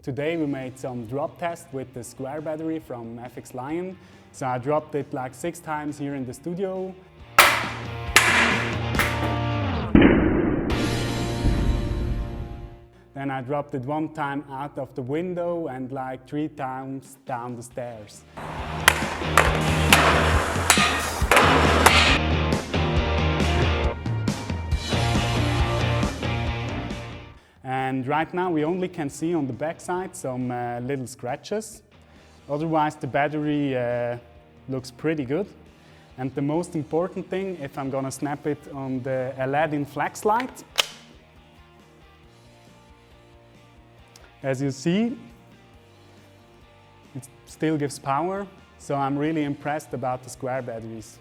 Today we made some drop test with the Square battery from FXLION. So I dropped it like 6 times here in the studio. Then I dropped it 1 time out of the window and like 3 times down the stairs. And right now we only can see on the backside some little scratches. Otherwise the battery looks pretty good. And the most important thing, if I'm gonna snap it on the LED flex light, as you see, it still gives power. So I'm really impressed about the Square batteries.